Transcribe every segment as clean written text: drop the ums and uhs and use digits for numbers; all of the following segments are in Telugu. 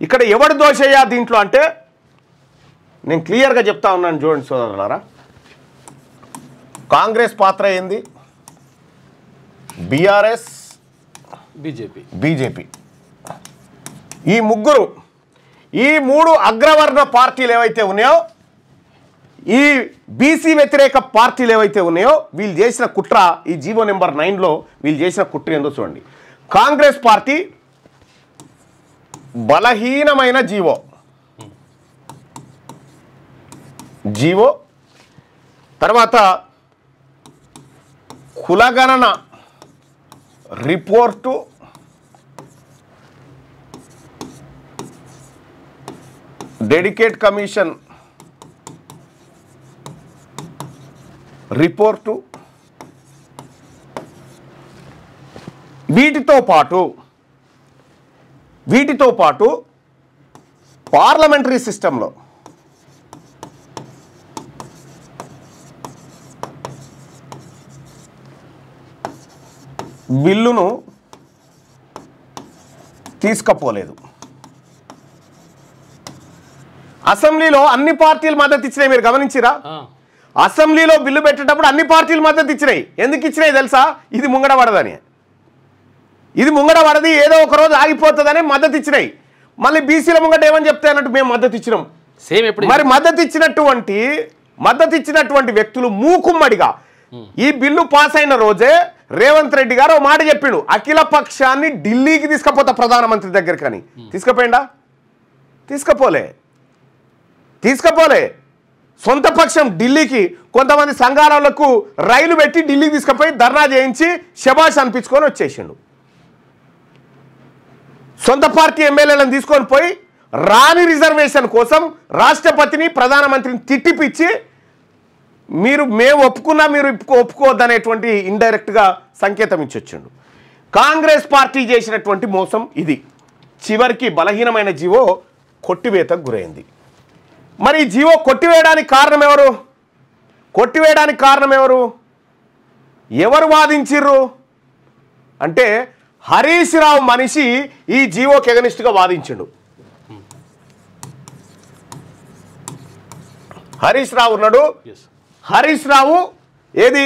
ఇక్కడ ఎవడు దోషయ్యా దీంట్లో అంటే నేను క్లియర్గా చెప్తా ఉన్నాను చూడండి సోదరులారా. కాంగ్రెస్ పాత్ర ఏంది, బీఆర్ఎస్, బీజేపీ, ఈ ముగ్గురు, ఈ మూడు అగ్రవర్ణ పార్టీలు ఏవైతే ఉన్నాయో, ఈ బీసీ వ్యతిరేక పార్టీలు ఏవైతే ఉన్నాయో వీళ్ళు చేసిన కుట్ర, ఈ జీవో నెంబర్ 9లో వీళ్ళు చేసిన కుట్ర ఏందో చూడండి. కాంగ్రెస్ పార్టీ బలహీనమైన జీవో, తర్వాత కులగణన రిపోర్టు, డెడికేట్ కమిషన్ రిపోర్టు, వీటితో పాటు పార్లమెంటరీ సిస్టంలో బిల్లును తీసుకపోలేదు. అసెంబ్లీలో అన్ని పార్టీలు మద్దతు ఇచ్చినాయి, మీరు గమనించిరా? అసెంబ్లీలో బిల్లు పెట్టేటప్పుడు అన్ని పార్టీలు మద్దతు ఇచ్చినాయి. ఎందుకు ఇచ్చినాయి తెలుసా? ఇది ముంగడ పడదని, ఇది ముంగడ పడది, ఏదో ఒక రోజు ఆగిపోతుందని మద్దతు ఇచ్చినాయి. మళ్ళీ బీసీల ముంగట ఏమని చెప్తే అన్నట్టు మేము మద్దతు ఇచ్చినాం. సేమ్ ఎప్పుడు మరి మద్దతు ఇచ్చినటువంటి వ్యక్తులు మూకుమ్మడిగా ఈ బిల్లు పాస్ అయిన రోజే రేవంత్ రెడ్డి గారు మాట చెప్పిండు, అఖిల పక్షాన్ని ఢిల్లీకి తీసుకుపోతా ప్రధానమంత్రి దగ్గరికి అని. తీసుకుపోయిందా? తీసుకపోలే. సొంత పక్షం ఢిల్లీకి కొంతమంది సంఘాలకు రైలు పెట్టి ఢిల్లీకి తీసుకుపోయి ధర్నా చేయించి శబాష్ అనిపించుకొని వచ్చేసిండు. సొంత పార్టీ ఎమ్మెల్యేలను తీసుకొని పోయి రాని రిజర్వేషన్ కోసం రాష్ట్రపతిని ప్రధానమంత్రిని తిట్టిపిచ్చి మేము ఒప్పుకున్నా మీరు ఒప్పుకోవద్దనేటువంటి ఇండైరెక్ట్గా సంకేతం ఇచ్చొచ్చిండు. కాంగ్రెస్ పార్టీ చేసినటువంటి మోసం ఇది. చివరికి బలహీనమైన జీవో కొట్టివేతకు గురైంది. మరి ఈ జీవో కొట్టివేయడానికి కారణం ఎవరు? ఎవరు వాదించిర్రు అంటే హరీష్ రావు మనిషి ఈ జీవోకి ఎగనిస్ట్గా వాదించిండు. హరీష్ రావు ఉన్నాడు. హరీష్ రావు ఏది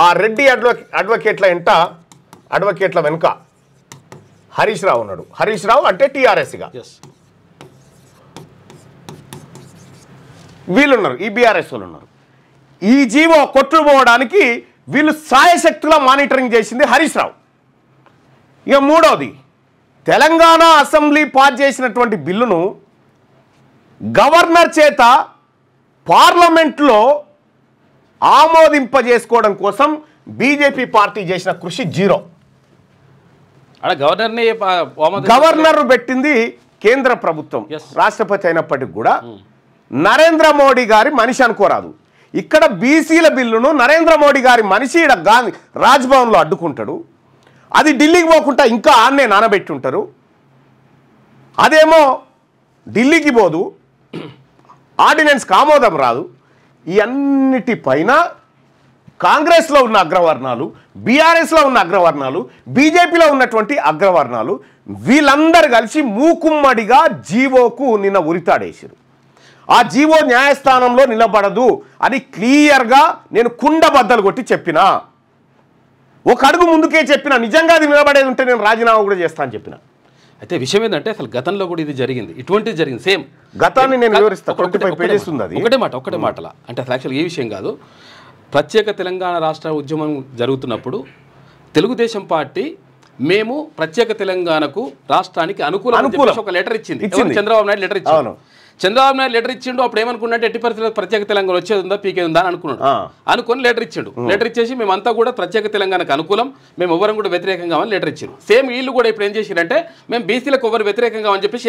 ఆ రెడ్డి అడ్వకేట్ల వెనుక హరీష్ రావు ఉన్నాడు. హరీష్ రావు అంటే టీఆర్ఎస్గా వీళ్ళున్నారు, ఈ బీఆర్ఎస్ వాళ్ళు ఉన్నారు. ఈ జీవో కొట్టుకుపోవడానికి వీళ్ళు సాయశక్తులా మానిటరింగ్ చేసింది హరీష్ రావు. ఇక మూడవది, తెలంగాణ అసెంబ్లీ పాస్ చేసినటువంటి బిల్లును గవర్నర్ చేత పార్లమెంట్లో ఆమోదింపజేసుకోవడం కోసం బీజేపీ పార్టీ చేసిన కృషి జీరో. గవర్నర్ పెట్టింది కేంద్ర ప్రభుత్వం, రాష్ట్రపతి అయినప్పటికీ కూడా నరేంద్ర మోడీ గారి మనిషి అనుకోరాదు. ఇక్కడ బీసీల బిల్లును నరేంద్ర మోడీ గారి మనిషి ఇక్కడ గాంధీ రాజ్భవన్లో అడ్డుకుంటాడు. అది ఢిల్లీకి పోకుండా ఇంకా ఆన్నే నానబెట్టి ఉంటారు. అదేమో ఢిల్లీకి పోదు, ఆర్డినెన్స్కి ఆమోదం రాదు. ఈ అన్నిటిపైన కాంగ్రెస్లో ఉన్న అగ్రవర్ణాలు, బీఆర్ఎస్లో ఉన్న అగ్రవర్ణాలు, బీజేపీలో ఉన్నటువంటి అగ్రవర్ణాలు వీళ్ళందరూ కలిసి మూకుమ్మడిగా జీవోకు నిన్న ఉరితాడేశారు. ఆ జీవో న్యాయస్థానంలో నిలబడదు అని క్లియర్గా నేను కుండబద్దలు కొట్టి చెప్పిన. ఒక అడుగు ముందుకే చెప్పిన, నిజంగా అది నిలబడేది ఉంటే నేను రాజీనామా కూడా చేస్తా అని చెప్పిన. అయితే విషయం ఏంటంటే అసలు గతంలో కూడా ఇది జరిగింది, ఇటువంటిది జరిగింది. సేమ్ గతాన్ని నేను వివరిస్తాను. ఒకటే మాటలా అంటే అసలు యాక్చువల్గా ఏ విషయం కాదు. ప్రత్యేక తెలంగాణ రాష్ట్ర ఉద్యమం జరుగుతున్నప్పుడు తెలుగుదేశం పార్టీ మేము ప్రత్యేక తెలంగాణకు రాష్ట్రానికి అనుకూలంగా ఒక లెటర్ ఇచ్చింది. చంద్రబాబు నాయుడు లెటర్ ఇచ్చాను. చంద్రబాబు నాయుడు లెటర్ ఇచ్చిండు. అప్పుడు ఏమనుకున్నట్టు ఎట్టి పరిస్థితుల్లో ప్రత్యేక తెలంగాణ వచ్చేది ఉందా పీకే ఉందా అని అనుకుని లెటర్ ఇచ్చిండు. లెటర్ ఇచ్చేసి మేమంతా కూడా ప్రత్యేక తెలంగాణకు అనుకూలం, మేము ఎవరం కూడా వ్యతిరేకంగా అని లెటర్ ఇచ్చారు. సేమ్ వీళ్ళు కూడా ఇప్పుడు ఏం చేసిరంటే మేము బీసీలకు ఎవరు వ్యతిరేకంగా అని చెప్పేసి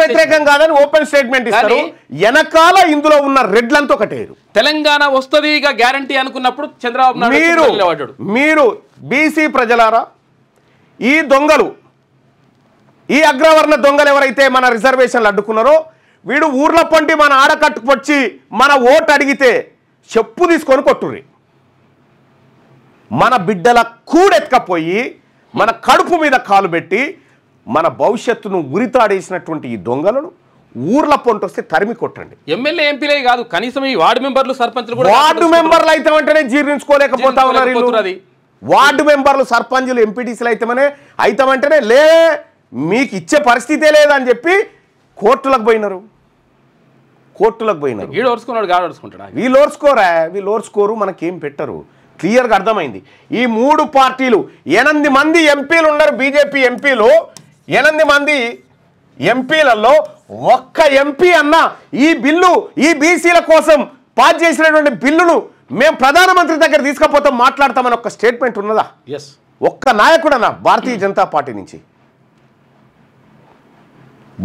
వ్యతిరేకం కాదని ఓపెన్ స్టేట్మెంట్ ఇస్తారు. వెనకాల ఇందులో ఉన్న రెడ్లంతా ఒకటేరు. తెలంగాణ వస్తుంది ఇక గ్యారంటీ అనుకున్నప్పుడు చంద్రబాబు నాయుడు మీరు బీసీ ప్రజలారా, ఈ దొంగలు, ఈ అగ్రవర్ణ దొంగలు ఎవరైతే మన రిజర్వేషన్లు అడ్డుకున్నారో వీడు ఊర్ల పొంటి మన ఆడకట్టుకొచ్చి మన ఓటు అడిగితే చెప్పు తీసుకొని కొట్టుర్రి. మన బిడ్డల కూడెత్తుకపోయి మన కడుపు మీద కాలు పెట్టి మన భవిష్యత్తును ఉరితాడేసినటువంటి ఈ దొంగలను ఊర్ల పొంటొస్తే తరిమి కొట్టండి. ఎమ్మెల్యే ఎంపీలే కాదు, కనీసం ఈ వార్డు మెంబర్లు సర్పంచులు కూడా వార్డు మెంబర్లు అయితే వెంటనే జీర్ణించుకోలేకపోతా ఉన్నారు. వార్డు మెంబర్లు సర్పంచులు ఎంపీటీసీలు అయితేమంటేనే లే మీకు ఇచ్చే పరిస్థితే లేదని చెప్పి కోర్టులకు పోయినారు. వీళ్ళు ఓర్చుకోరు, మనకేం పెట్టరు. క్లియర్గా అర్థమైంది. ఈ 3 పార్టీలు 8 మంది ఎంపీలు ఉన్నారు. బీజేపీ ఎంపీలు 8 మంది ఎంపీలలో ఒక్క ఎంపీ అన్న ఈ బిల్లు ఈ బీసీల కోసం పాస్ చేసినటువంటి బిల్లును మేము ప్రధానమంత్రి దగ్గర తీసుకపోతాం మాట్లాడతామని ఒక స్టేట్మెంట్ ఉన్నదా? ఒక్క నాయకుడన్నా భారతీయ జనతా పార్టీ నుంచి?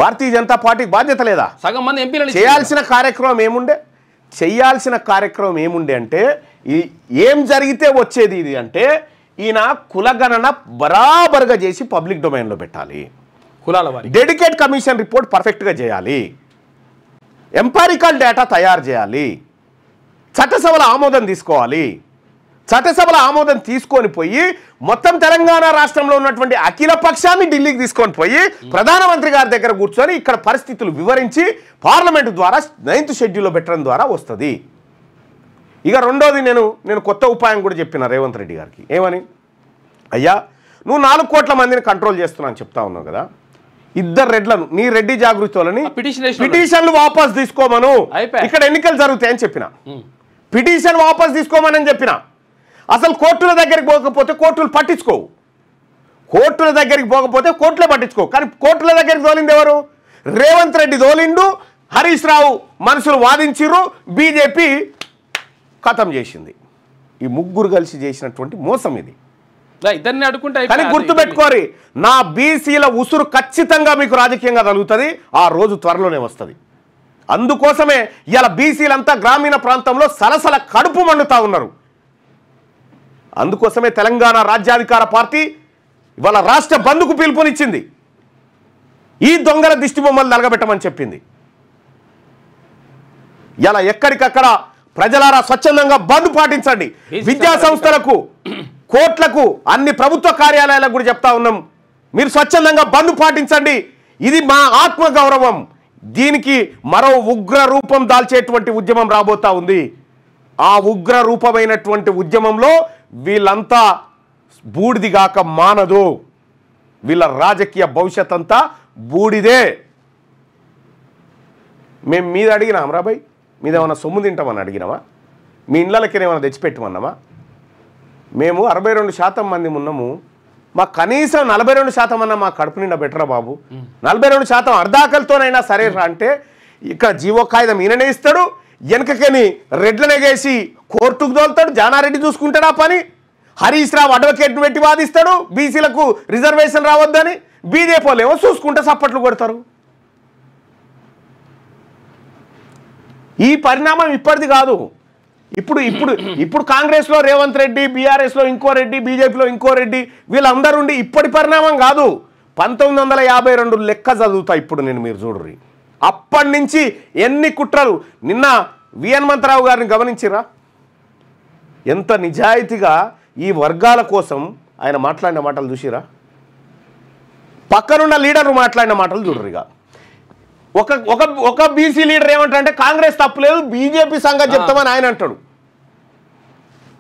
భారతీయ జనతా పార్టీకి బాధ్యత లేదా? సగం మంది ఎంపీలు చేయాల్సిన కార్యక్రమం ఏముండే అంటే ఏం జరిగితే వచ్చేది ఇది అంటే ఈయన కులగణన బరాబర్గా చేసి పబ్లిక్ డొమైన్లో పెట్టాలి. కులాల వారి డెడికేట్ కమిషన్ రిపోర్ట్ పర్ఫెక్ట్గా చేయాలి. ఎంపారికల్ డేటా తయారు చేయాలి. చట్టసభల ఆమోదం తీసుకోవాలి. చట్టసభల ఆమోదం తీసుకొని పోయి మొత్తం తెలంగాణ రాష్ట్రంలో ఉన్నటువంటి అఖిల పక్షాన్ని ఢిల్లీకి తీసుకొని పోయి ప్రధానమంత్రి గారి దగ్గర కూర్చొని ఇక్కడ పరిస్థితులు వివరించి పార్లమెంటు ద్వారా 9th షెడ్యూల్లో పెట్టడం ద్వారా వస్తుంది. ఇక రెండోది నేను కొత్త ఉపాయం కూడా చెప్పిన రేవంత్ రెడ్డి గారికి. ఏమని? అయ్యా నువ్వు 4 కోట్ల మందిని కంట్రోల్ చేస్తున్నాను చెప్తా ఉన్నావు కదా, 2 రెడ్లను నీ రెడ్డి జాగృతులని పిటిషన్లు వాపస్ తీసుకోమను. ఇక్కడ ఎన్నికలు జరుగుతాయని చెప్పిన, పిటిషన్ వాపస్ తీసుకోమని చెప్పిన. అసలు కోర్టుల దగ్గరికి పోకపోతే కోర్టులు పట్టించుకోవు, కోర్టుల దగ్గరికి పోకపోతే కోర్టులే పట్టించుకోవు. కానీ కోర్టుల దగ్గరికి తోలింది ఎవరు? రేవంత్ రెడ్డి తోలిండు, హరీష్ రావు మనుషులు వాదించిర్రు, బీజేపీ ఖతం చేసింది. ఈ ముగ్గురు కలిసి చేసినటువంటి మోసం ఇది. కానీ గుర్తుపెట్టుకోరి, నా బీసీల ఉసురు ఖచ్చితంగా మీకు రాజకీయంగా తగులుతుంది. ఆ రోజు త్వరలోనే వస్తుంది. అందుకోసమే ఇలా బీసీలంతా గ్రామీణ ప్రాంతంలో సలసల కడుపు మండుతా ఉన్నారు. అందుకోసమే తెలంగాణ రాజ్యాధికార పార్టీ ఇవాళ రాష్ట్ర బంద్కు పిలుపునిచ్చింది. ఈ దొంగల దిష్టి బొమ్మలు నలగబెట్టమని చెప్పింది. ఇలా ఎక్కడికక్కడ ప్రజలారా స్వచ్ఛందంగా బంద్ పాటించండి. విద్యా సంస్థలకు, కోర్టులకు, అన్ని ప్రభుత్వ కార్యాలయాలకు కూడా చెప్తా ఉన్నాం, మీరు స్వచ్ఛందంగా బంద్ పాటించండి. ఇది మా ఆత్మగౌరవం. దీనికి మరో ఉగ్ర రూపం దాల్చేటువంటి ఉద్యమం రాబోతా ఉంది. ఆ ఉగ్ర రూపమైనటువంటి ఉద్యమంలో వీళ్ళంతా బూడిదిగాక మానదు. వీళ్ళ రాజకీయ భవిష్యత్ అంతా బూడిదే. మేము మీద అడిగినాం రాబాయ్, మీదేమన్నా సొమ్ము తింటామని అడిగినామా? మీ ఇళ్ళకి ఏమైనా తెచ్చిపెట్టమన్నామా? మేము 62% మంది ఉన్నాము. మాకు కనీసం 42% అన్నా మా కడుపు నిండా బెటరా బాబు. 42% అర్ధాకలతోనైనా సరే అంటే ఇక్కడ జీవో కాగితం ఈయననే ఇస్తాడు, వెనకని రెడ్లనేగేసి కోర్టుకు తోలుతాడు, జానారెడ్డి చూసుకుంటాడు ఆ పని. హరీష్ రావు అడ్వకేట్ను పెట్టి వాదిస్తాడు బీసీలకు రిజర్వేషన్ రావద్దని. బీజేపీ వాళ్ళు ఏమో చూసుకుంటే సప్పట్లు కొడతారు. ఈ పరిణామం ఇప్పటిది కాదు. ఇప్పుడు కాంగ్రెస్లో రేవంత్ రెడ్డి, బీఆర్ఎస్లో ఇంకో రెడ్డి, బీజేపీలో ఇంకో రెడ్డి, వీళ్ళందరూ ఉండి ఇప్పటి పరిణామం కాదు. 1952 లెక్క చదువుతా ఇప్పుడు నేను, మీరు చూడరు. అప్పటి నుంచి ఎన్ని కుట్రలు. నిన్న వి హనుమంతరావు గారిని గమనించిరా? ఎంత నిజాయితీగా ఈ వర్గాల కోసం ఆయన మాట్లాడిన మాటలు చూసిరా? పక్కనున్న లీడర్ మాట్లాడిన మాటలు చూడరు. ఇక ఒక బీసీ లీడర్ ఏమంటారంటే కాంగ్రెస్ తప్పులేదు, బీజేపీ సంగతి చెప్తామని ఆయన అంటాడు.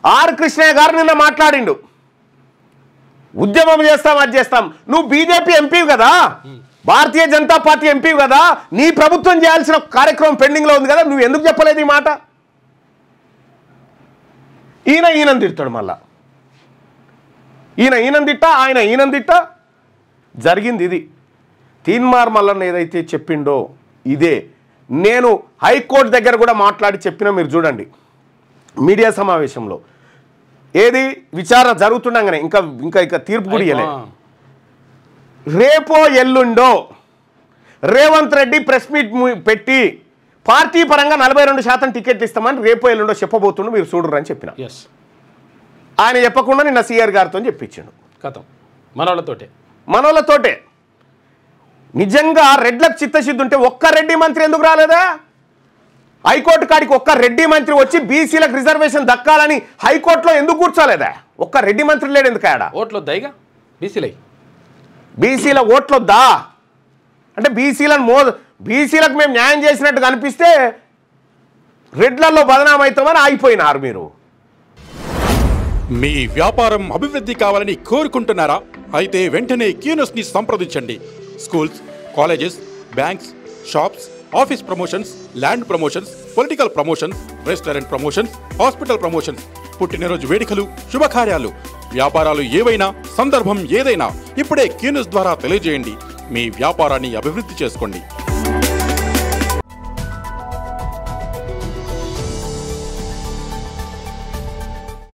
ఆర్ కృష్ణయ్య గారు నిన్న మాట్లాడిండు, ఉద్యమం చేస్తాం అది చేస్తాం. నువ్వు బీజేపీ ఎంపీ కదా, భారతీయ జనతా పార్టీ ఎంపీ కదా, నీ ప్రభుత్వం చేయాల్సిన కార్యక్రమం పెండింగ్లో ఉంది కదా, నువ్వు ఎందుకు చెప్పలేదు ఈ మాట? ఈయన తిడతాడు మళ్ళా. ఈయన తిట్ట, ఆయన తిట్ట. జరిగింది ఇది. తీన్మార్ మల్లన్న ఏదైతే చెప్పిండో ఇదే. నేను హైకోర్టు దగ్గర కూడా మాట్లాడి చెప్పినా, మీరు చూడండి మీడియా సమావేశంలో. ఏది విచారణ జరుగుతుండగానే ఇంకా తీర్పు కూడా ఇవ్వలే. రేపో ఎల్లుండో రేవంత్ రెడ్డి ప్రెస్ మీట్ పెట్టి పార్టీ పరంగా 42% టికెట్లు ఇస్తామని రేపో ఎల్లుండో చెప్పబోతుండో మీరు చూడరు అని చెప్పిన. ఆయన చెప్పకుండా నిన్న సీఆర్ గారితో చెప్పించాడు. కథం మనోళ్ళతోటే. నిజంగా రెడ్లకు చిత్తశుద్ధి ఉంటే ఒక్క రెడ్డి మంత్రి ఎందుకు రాలేదా? హైకోర్టు కాడికి ఒక్క రెడ్డి మంత్రి వచ్చి బీసీలకు రిజర్వేషన్ దక్కాలని హైకోర్టులో ఎందుకు కూర్చోలేదా? ఒక్క రెడ్డి మంత్రి లేడు ఎందుకు? ఆడ ఓట్లో దయగా బీసీలై బీసీల ఓట్లొద్దా అంటే బీసీలకు మేము న్యాయం చేసినట్టు కనిపిస్తే రెడ్లలో బదనామవుతామని ఆగిపోయినారు మీరు. మీ వ్యాపారం అభివృద్ధి కావాలని కోరుకుంటున్నారా? అయితే వెంటనే క్యూనస్ని సంప్రదించండి. Schools, colleges, banks, shops, office promotions, land promotions, political promotions, restaurant promotions, hospital promotions, పుట్టినరోజు వేడుకలు, శుభకార్యాలు, వ్యాపారాలు ఏవైనా, సందర్భం ఏదైనా ఇప్పుడే క్యూనస్ ద్వారా తెలియజేయండి. మీ వ్యాపారాన్ని అభివృద్ధి చేసుకోండి.